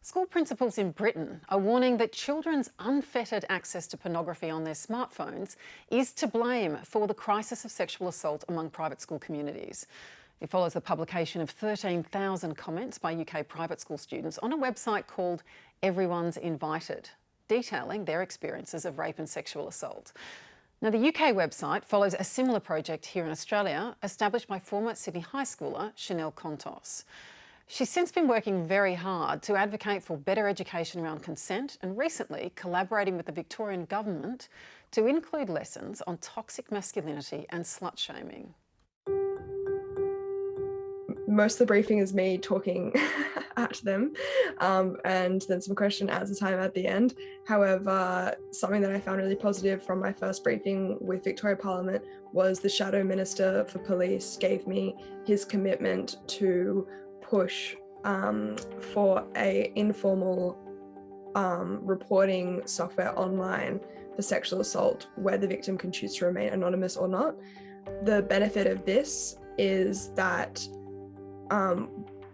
School principals in Britain are warning that children's unfettered access to pornography on their smartphones is to blame for the crisis of sexual assault among private school communities. It follows the publication of 13,000 comments by UK private school students on a website called Everyone's Invited, detailing their experiences of rape and sexual assault. Now, the UK website follows a similar project here in Australia, established by former Sydney high schooler Chanel Contos. She's since been working very hard to advocate for better education around consent and recently collaborating with the Victorian government to include lessons on toxic masculinity and slut shaming. Most of the briefing is me talking at them and then some question and answer time at the end. However, something that I found really positive from my first briefing with Victoria Parliament was the Shadow Minister for Police gave me his commitment to push for a informal reporting software online for sexual assault where the victim can choose to remain anonymous or not. The benefit of this is that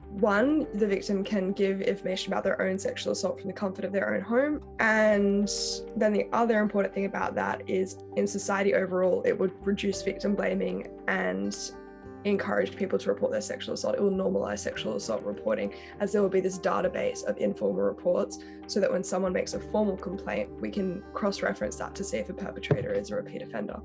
one, the victim can give information about their own sexual assault from the comfort of their own home. And then the other important thing about that is in society overall, it would reduce victim blaming and encourage people to report their sexual assault. It will normalise sexual assault reporting, as there will be this database of informal reports so that when someone makes a formal complaint, we can cross-reference that to see if a perpetrator is a repeat offender.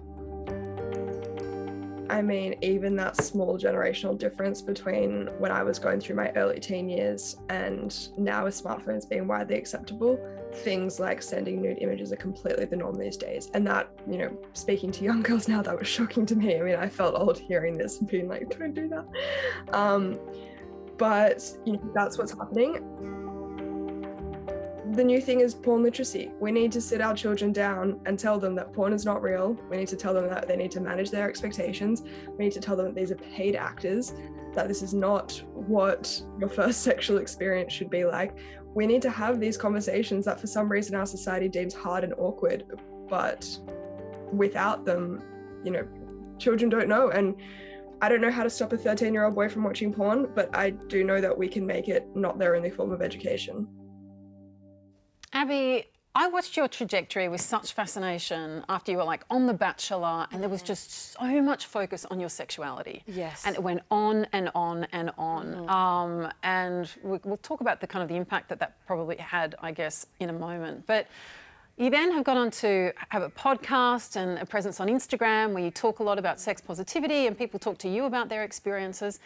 I mean, even that small generational difference between when I was going through my early teen years and now with smartphones being widely acceptable, things like sending nude images are completely the norm these days. And that, you know, speaking to young girls now, that was shocking to me. I mean, I felt old hearing this and being like, don't do that. But, you know, that's what's happening. The new thing is porn literacy. We need to sit our children down and tell them that porn is not real. We need to tell them that they need to manage their expectations. We need to tell them that these are paid actors, that this is not what your first sexual experience should be like. We need to have these conversations that for some reason our society deems hard and awkward, but without them, you know, children don't know. And I don't know how to stop a 13-year-old boy from watching porn, but I do know that we can make it not their only form of education. Abbie, I watched your trajectory with such fascination after you were like on The Bachelor, and there was just so much focus on your sexuality. Yes. And it went on and on and on. And we'll talk about the kind of the impact that that probably had, I guess, in a moment. But you then have gone on to have a podcast and a presence on Instagram where you talk a lot about sex positivity and people talk to you about their experiences.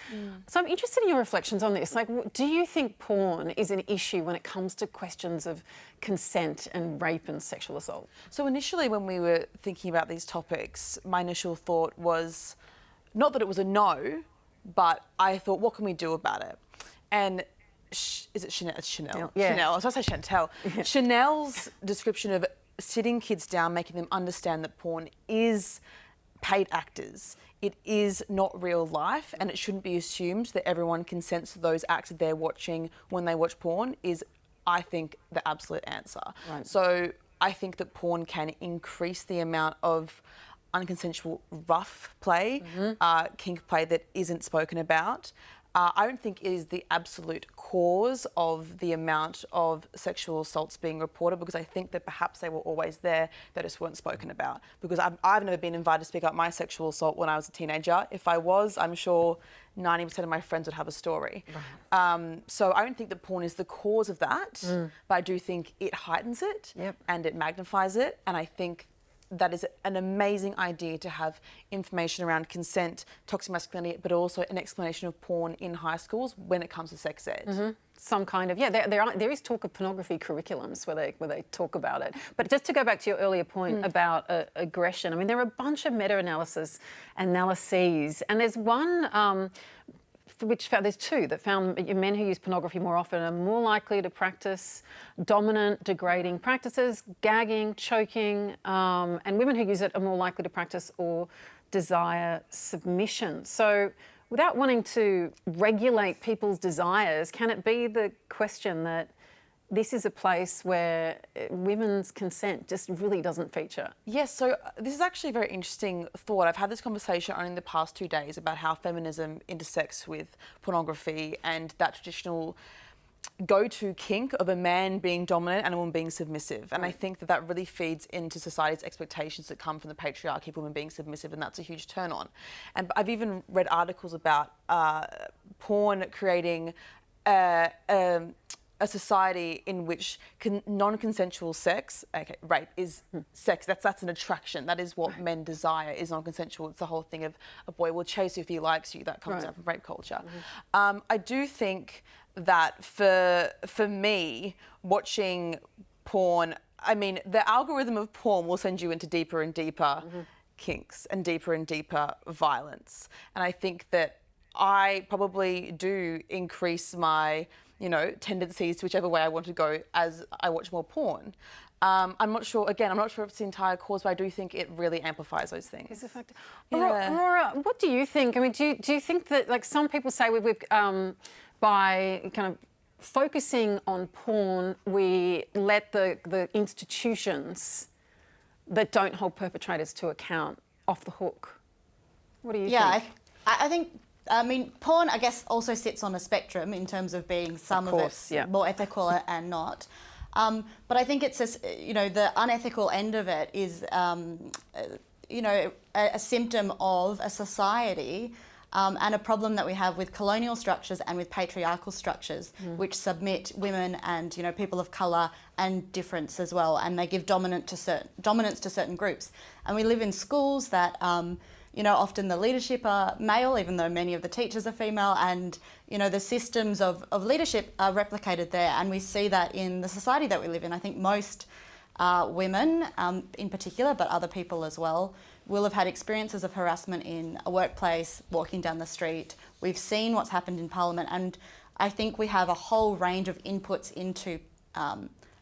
So I'm interested in your reflections on this. Like, do you think porn is an issue when it comes to questions of consent and rape and sexual assault? So initially when we were thinking about these topics, my initial thought was not that it was a no, but I thought, what can we do about it? And is it Chanel? It's Chanel. Yeah. Chanel. I was going to say Chantel. Yeah. Chanel's description of sitting kids down, making them understand that porn is paid actors. It is not real life, and it shouldn't be assumed that everyone consents to those acts that they're watching when they watch porn is, I think, the absolute answer. Right. So I think that porn can increase the amount of unconsensual rough play, kink play that isn't spoken about. I don't think it is the absolute cause of the amount of sexual assaults being reported, because I think that perhaps they were always there, they just weren't spoken about. Because I've never been invited to speak up my sexual assault when I was a teenager. If I was, I'm sure 90% of my friends would have a story. Right. So I don't think that porn is the cause of that, but I do think it heightens it and it magnifies it. And I think that is an amazing idea to have information around consent, toxic masculinity, but also an explanation of porn in high schools when it comes to sex ed. Some kind of, there is talk of pornography curriculums where they talk about it. But just to go back to your earlier point about aggression, I mean, there are a bunch of meta-analyses, and there's one there's two that found men who use pornography more often are more likely to practice dominant, degrading practices, gagging, choking, and women who use it are more likely to practice or desire submission. So without wanting to regulate people's desires, can it be the question that this is a place where women's consent just really doesn't feature? Yes, so this is actually a very interesting thought. I've had this conversation only in the past 2 days about how feminism intersects with pornography and that traditional go-to kink of a man being dominant and a woman being submissive. And I think that that really feeds into society's expectations that come from the patriarchy of women being submissive, and that's a huge turn on. And I've even read articles about porn creating a society in which non-consensual sex, rape is sex. That's an attraction. That is what men desire, is non-consensual. It's the whole thing of a boy will chase you if he likes you. That comes out from rape culture. I do think that for me, watching porn, I mean, the algorithm of porn will send you into deeper and deeper kinks and deeper violence. And I think that I probably do increase my, tendencies to whichever way I want to go as I watch more porn. I'm not sure if it's the entire cause, but I do think it really amplifies those things. Is a factor. Aurora, what do you think? I mean, do you think that, like some people say, by kind of focusing on porn, we let the institutions that don't hold perpetrators to account off the hook? What do you think? Yeah, I think, porn, I guess, also sits on a spectrum in terms of being some of it's more ethical and not. But I think it's, the unethical end of it is, a symptom of a society and a problem that we have with colonial structures and with patriarchal structures, which submit women and people of colour and difference as well, and they give dominance to certain groups. And we live in schools that often the leadership are male, even though many of the teachers are female, and the systems of leadership are replicated there. And we see that in the society that we live in. I think most women, in particular, but other people as well, will have had experiences of harassment in a workplace, walking down the street. We've seen what's happened in Parliament, and I think we have a whole range of inputs into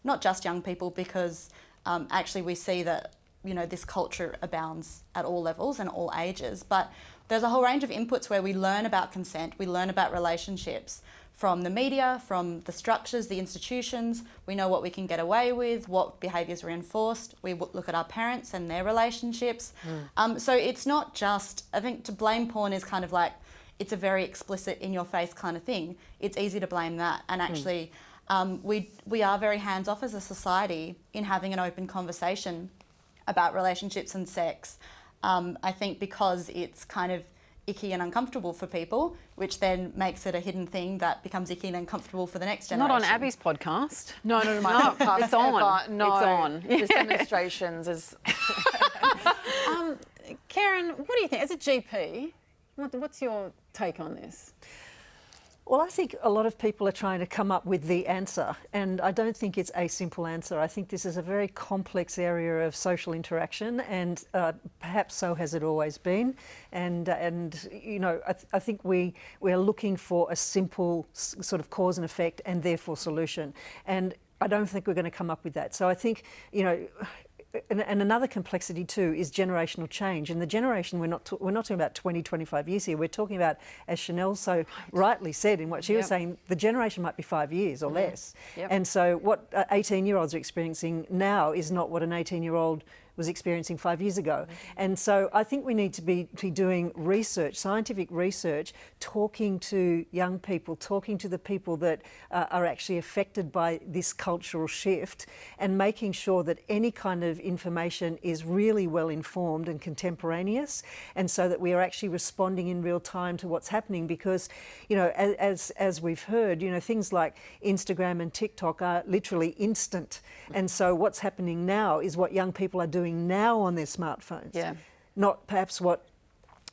not just young people, because actually we see that this culture abounds at all levels and all ages, but there's a whole range of inputs where we learn about consent, we learn about relationships from the media, from the structures, the institutions. We know what we can get away with, what behaviours are enforced. We look at our parents and their relationships. So it's not just, I think to blame porn is kind of like, it's a very explicit in your face kind of thing. It's easy to blame that. And actually, we are very hands off as a society in having an open conversation about relationships and sex. I think because it's kind of icky and uncomfortable for people, which then makes it a hidden thing that becomes icky and uncomfortable for the next generation. Not on Abbie's podcast. No, my podcast. It's on. No, it's on. There's demonstrations. Kerryn, what do you think? As a GP, what's your take on this? Well, I think a lot of people are trying to come up with the answer, and I don't think it's a simple answer. I think this is a very complex area of social interaction, and perhaps so has it always been. And I think we're looking for a simple sort of cause and effect, and therefore solution. And I don't think we're going to come up with that. So I think, and another complexity too is generational change. And the generation, we're not talking about 20, 25 years here. We're talking about, as Chanel so rightly said in what she was saying, the generation might be 5 years or less. And so what 18-year-olds are experiencing now is not what an 18-year-old was experiencing 5 years ago. And so I think we need to be doing research, scientific research, talking to young people, talking to the people that are actually affected by this cultural shift, and making sure that any kind of information is really well informed and contemporaneous, and so that we are actually responding in real time to what's happening. Because, as we've heard, things like Instagram and TikTok are literally instant. And so what's happening now is what young people are doing now on their smartphones, not perhaps what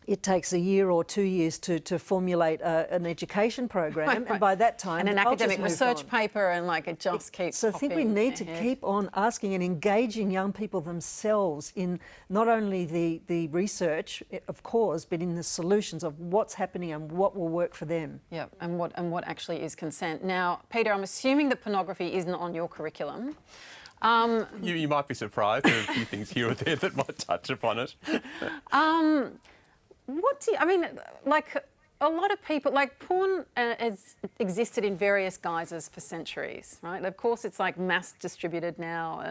it takes a year or 2 years to formulate an education program, and by that time and an academic research paper, and it just keeps. So I think we need to keep on asking and engaging young people themselves in not only the research, of course, but in the solutions of what's happening and what will work for them. Yeah, and what actually is consent. Now, Peter, I'm assuming that pornography isn't on your curriculum. You might be surprised. There are a few things here or there that might touch upon it. A lot of people, porn has existed in various guises for centuries, right? Of course, it's mass distributed now,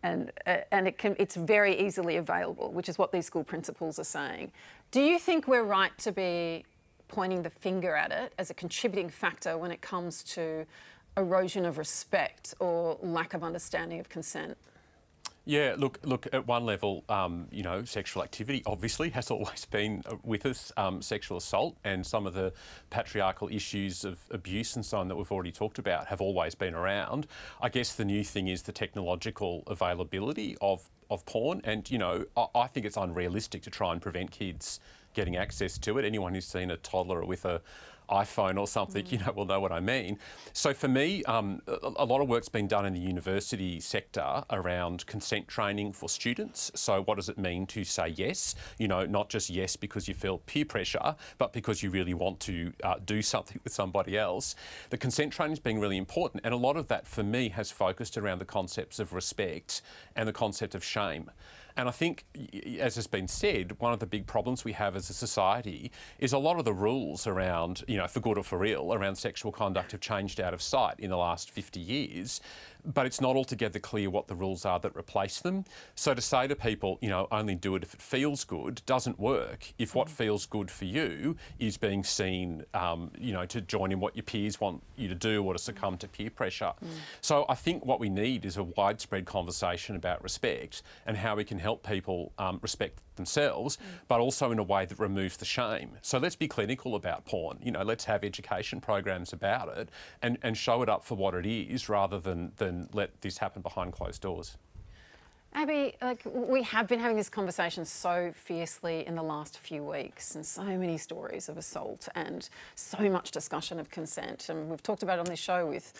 and it's very easily available, which is what these school principals are saying. Do you think we're right to be pointing the finger at it as a contributing factor when it comes to erosion of respect or lack of understanding of consent? Yeah, look. At one level, you know, sexual activity obviously has always been with us. Sexual assault and some of the patriarchal issues of abuse and so on that we've already talked about have always been around. I guess the new thing is the technological availability of porn, and you know, I think it's unrealistic to try and prevent kids getting access to it. Anyone who's seen a toddler with a iPhone or something, you know, will know what I mean. So for me, a lot of work's been done in the university sector around consent training for students. So what does it mean to say yes? You know, not just yes because you feel peer pressure, but because you really want to do something with somebody else. The consent training is being really important, and a lot of that for me has focused around the concepts of respect and the concept of shame. And I think, as has been said, one of the big problems we have as a society is a lot of the rules around, you know, for good or for ill, around sexual conduct have changed out of sight in the last 50 years. But it's not altogether clear what the rules are that replace them. So to say to people, you know, only do it if it feels good, doesn't work if what feels good for you is being seen, you know, to join in what your peers want you to do or to succumb to peer pressure. So I think what we need is a widespread conversation about respect and how we can help people respect themselves, but also in a way that removes the shame. So let's be clinical about porn. You know, let's have education programs about it and show it up for what it is rather than let this happen behind closed doors. Abbie, like, we have been having this conversation so fiercely in the last few weeks, and so many stories of assault and so much discussion of consent. And we've talked about it on this show with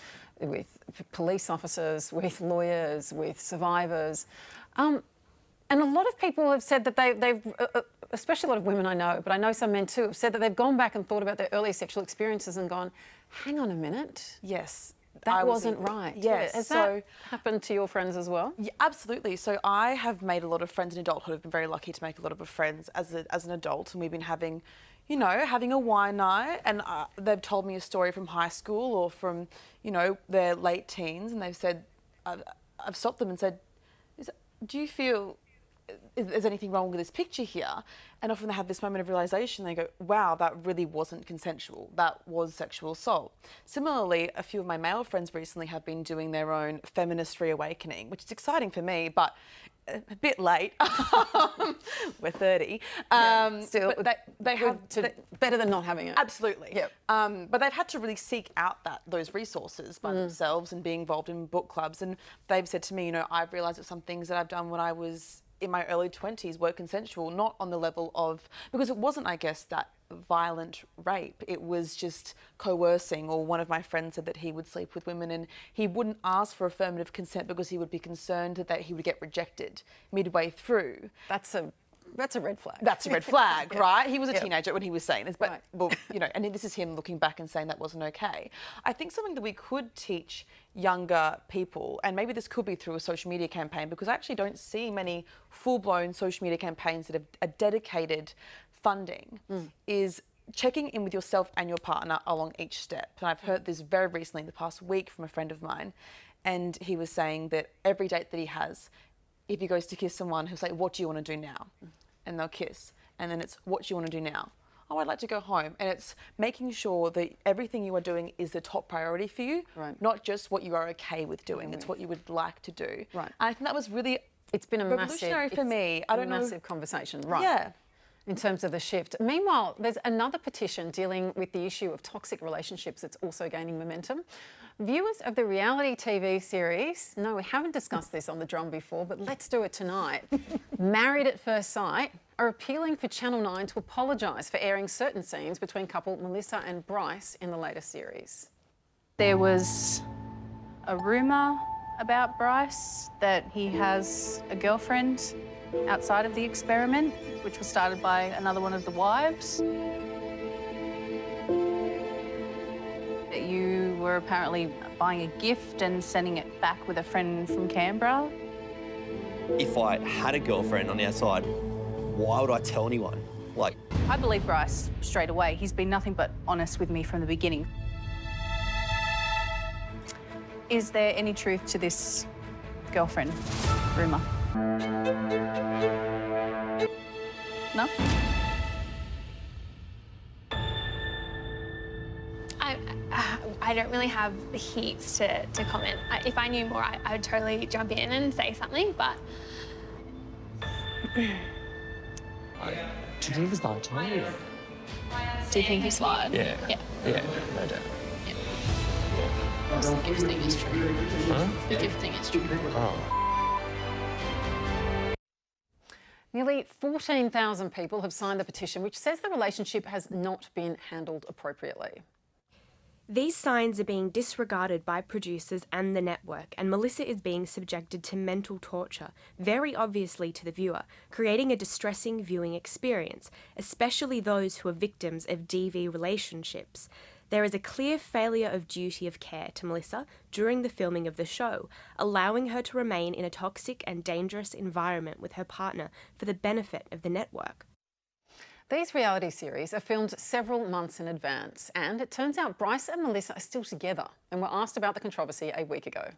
police officers, with lawyers, with survivors. And a lot of people have said that they've, especially a lot of women I know, but I know some men too, have said that they've gone back and thought about their early sexual experiences and gone, hang on a minute. Yes. That wasn't right. Yes. Has that happened to your friends as well? Yeah, absolutely. So I have made a lot of friends in adulthood. I've been very lucky to make a lot of friends as an adult, and we've been having, you know, having a wine night, and they've told me a story from high school or from, you know, their late teens, and they've said, I've stopped them and said, do you feel is anything wrong with this picture here? And often they have this moment of realisation. They go, wow, that really wasn't consensual. That was sexual assault. Similarly, a few of my male friends recently have been doing their own feminist reawakening, which is exciting for me, but a bit late. We're 30. Still, but they have better than not having it. Absolutely. Yep. But they've had to really seek out those resources by themselves and being involved in book clubs. And they've said to me, you know, I've realised that some things that I've done when I was in my early 20s were consensual, not on the level of, because it wasn't, I guess, that violent rape. It was just coercing, or one of my friends said that he would sleep with women and he wouldn't ask for affirmative consent because he would be concerned that he would get rejected midway through. That's a red flag. That's a red flag, Yeah. right? He was a teenager when he was saying this, but, Right. well, you know, and this is him looking back and saying that wasn't okay. I think something that we could teach younger people, and maybe this could be through a social media campaign, because I actually don't see many full-blown social media campaigns that have a dedicated funding, is checking in with yourself and your partner along each step. And I've heard this very recently, the past week, from a friend of mine, and he was saying that every date that he has, if he goes to kiss someone, he'll say, what do you want to do now? And they'll kiss. And then it's, what do you want to do now? Oh, I'd like to go home. And it's making sure that everything you are doing is the top priority for you, not just what you are okay with doing. It's what you would like to do. Right. And I think that was really revolutionary for me. I don't know. Massive conversation, right? Yeah. In terms of the shift. Meanwhile, there's another petition dealing with the issue of toxic relationships that's also gaining momentum. Viewers of the reality TV series, no, we haven't discussed this on The Drum before, but let's do it tonight. Married at First Sight are appealing for Channel 9 to apologise for airing certain scenes between couple Melissa and Bryce in the latest series. There was a rumour about Bryce that he has a girlfriend outside of the experiment, which was started by another one of the wives. You were apparently buying a gift and sending it back with a friend from Canberra. If I had a girlfriend on the outside, why would I tell anyone? Like, I believe Bryce straight away. He's been nothing but honest with me from the beginning. Is there any truth to this girlfriend rumour? No? I don't really have heaps to comment. If I knew more, I would totally jump in and say something, but... Geneva not Italian. Do you think he's slut? Yeah. Yeah. Yeah, no doubt. Of course, the gift thing is true. Huh? The gift thing is true. Oh. Nearly 14,000 people have signed the petition, which says the relationship has not been handled appropriately. These signs are being disregarded by producers and the network, and Melissa is being subjected to mental torture, very obviously to the viewer, creating a distressing viewing experience, especially those who are victims of DV relationships. There is a clear failure of duty of care to Melissa during the filming of the show, allowing her to remain in a toxic and dangerous environment with her partner for the benefit of the network. These reality series are filmed several months in advance, and it turns out Bryce and Melissa are still together and were asked about the controversy a week ago.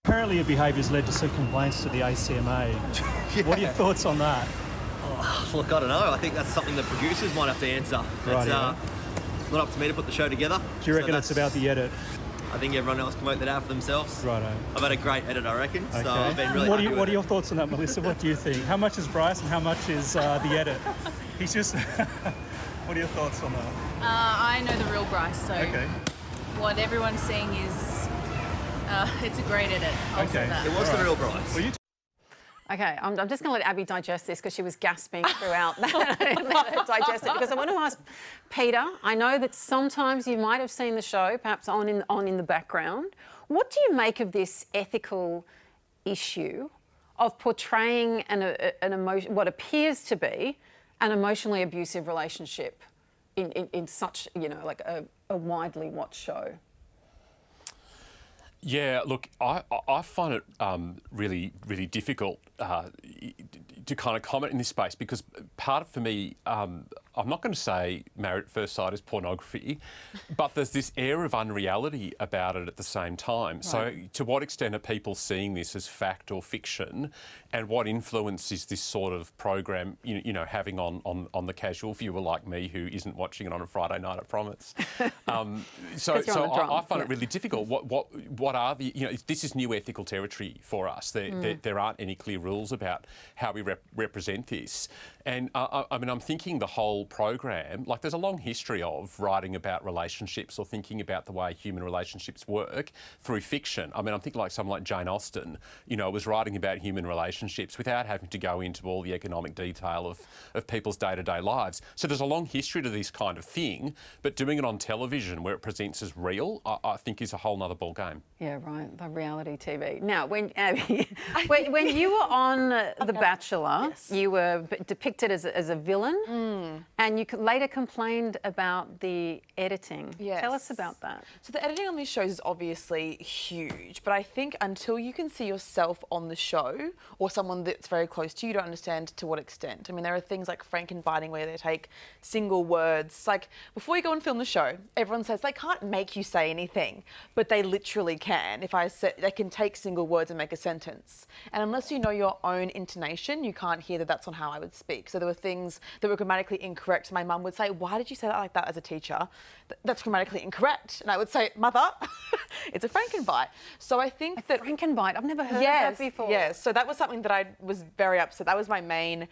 Apparently your behaviour's led to some complaints to the ACMA. Yeah. What are your thoughts on that? Oh, look, I don't know. I think that's something the producers might have to answer. It's not up to me to put the show together. Do you reckon it's about the edit? I think everyone else can work that out for themselves. Righto. I've had a great edit, I reckon. Okay. So I've been really happy with What are it. your thoughts on that, Melissa? What do you think? How much is Bryce and how much is the edit? He's just... What are your thoughts on that? I know the real Bryce, so okay. What everyone's seeing is it's a great edit. I'll say that. It was the real Bryce. Okay, I'm just going to let Abbie digest this because she was gasping throughout that. Digest it because I want to ask Peter. I know that sometimes you might have seen the show, perhaps on in the background. What do you make of this ethical issue of portraying an emotion, what appears to be an emotionally abusive relationship in such, you know, like a widely watched show? Yeah, look, I find it really, really difficult to kind of comment in this space because part of, for me, I'm not going to say Married at First Sight is pornography, but there's this air of unreality about it at the same time. Right. So to what extent are people seeing this as fact or fiction, and what influence is this sort of program, you know, having on the casual viewer like me who isn't watching it on a Friday night, I promise. So I find it really difficult. What are the, you know, this is new ethical territory for us. There aren't any clear rules about how we represent this. And I mean, I'm thinking the whole program, like there's a long history of writing about relationships or thinking about the way human relationships work through fiction. I mean, I'm thinking like someone like Jane Austen, you know, was writing about human relationships without having to go into all the economic detail of people's day-to-day lives. So there's a long history to this kind of thing, but doing it on television where it presents as real, I think is a whole nother ballgame. Yeah, right, the reality TV. Now, when Abbie, when you were on The Bachelor, yes, you were depicted as a villain, and you later complained about the editing. Yes. Tell us about that. So the editing on these shows is obviously huge, but I think until you can see yourself on the show or someone that's very close to you, you don't understand to what extent. I mean, there are things like frankenbiting where they take single words. Like, before you go and film the show, everyone says they can't make you say anything, but they literally can. If I said, they can take single words and make a sentence. And unless you know your own intonation, you can't hear that that's not how I would speak. So there were things that were grammatically incorrect. My mum would say, "Why did you say that like that as a teacher? That's grammatically incorrect." And I would say, "Mother, it's a frankenbite." So I think that... Frankenbite? I've never heard of that before. Yes, so that was something that I was very upset. That was my main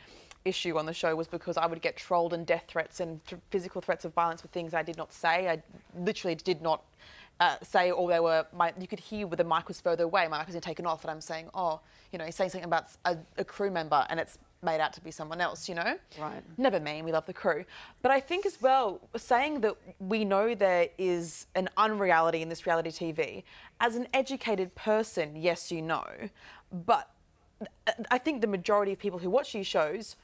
issue on the show, was because I would get trolled and death threats and physical threats of violence for things I did not say. I literally did not say, or they were, you could hear where the mic was further away, my mic was taken off, and I'm saying, oh, you know, he's saying something about a crew member and it's made out to be someone else, you know? Right. Never mean, we love the crew. But I think as well, saying that we know there is an unreality in this reality TV, as an educated person, yes, you know, but I think the majority of people who watch these shows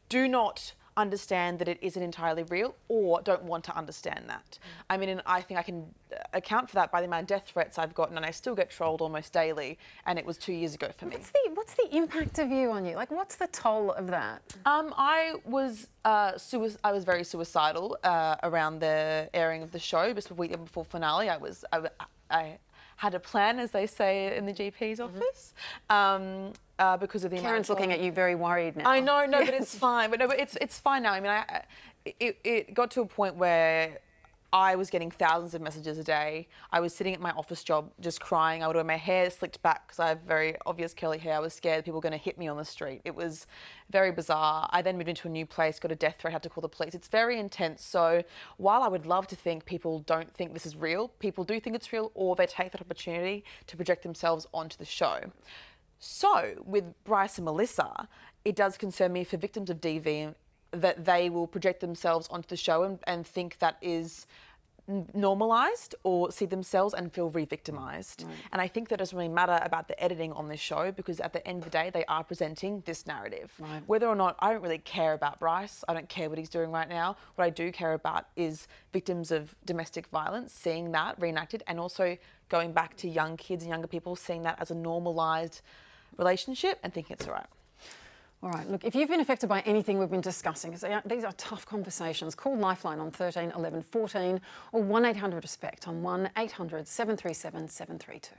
do not understand that it isn't entirely real, or don't want to understand that. I mean, and I think I can account for that by the amount of death threats I've gotten, and I still get trolled almost daily, and it was 2 years ago for me. What's the impact of you on you? Like, what's the toll of that? I was very suicidal around the airing of the show, just a week before finale. I had a plan, as they say in the GP's office. Because of the Kerryn's looking at you very worried now. I know, no, but it's fine. But no, but it's fine now. I mean, it got to a point where I was getting thousands of messages a day. I was sitting at my office job just crying. I would wear my hair slicked back because I have very obvious curly hair. I was scared people were going to hit me on the street. It was very bizarre. I then moved into a new place, got a death threat, had to call the police. It's very intense. So while I would love to think people don't think this is real, people do think it's real, or they take that opportunity to project themselves onto the show. So with Bryce and Melissa, it does concern me for victims of DV that they will project themselves onto the show and think that is normalised, or see themselves and feel re-victimised. And I think that doesn't really matter about the editing on this show, because at the end of the day, they are presenting this narrative. Whether or not, I don't really care about Bryce. I don't care what he's doing right now. What I do care about is victims of domestic violence, seeing that reenacted, and also going back to young kids and younger people, seeing that as a normalised relationship and thinking it's all right. All right, look, if you've been affected by anything we've been discussing, because these are tough conversations, call Lifeline on 13 11 14 or 1 800 RESPECT on 1 800 737 732.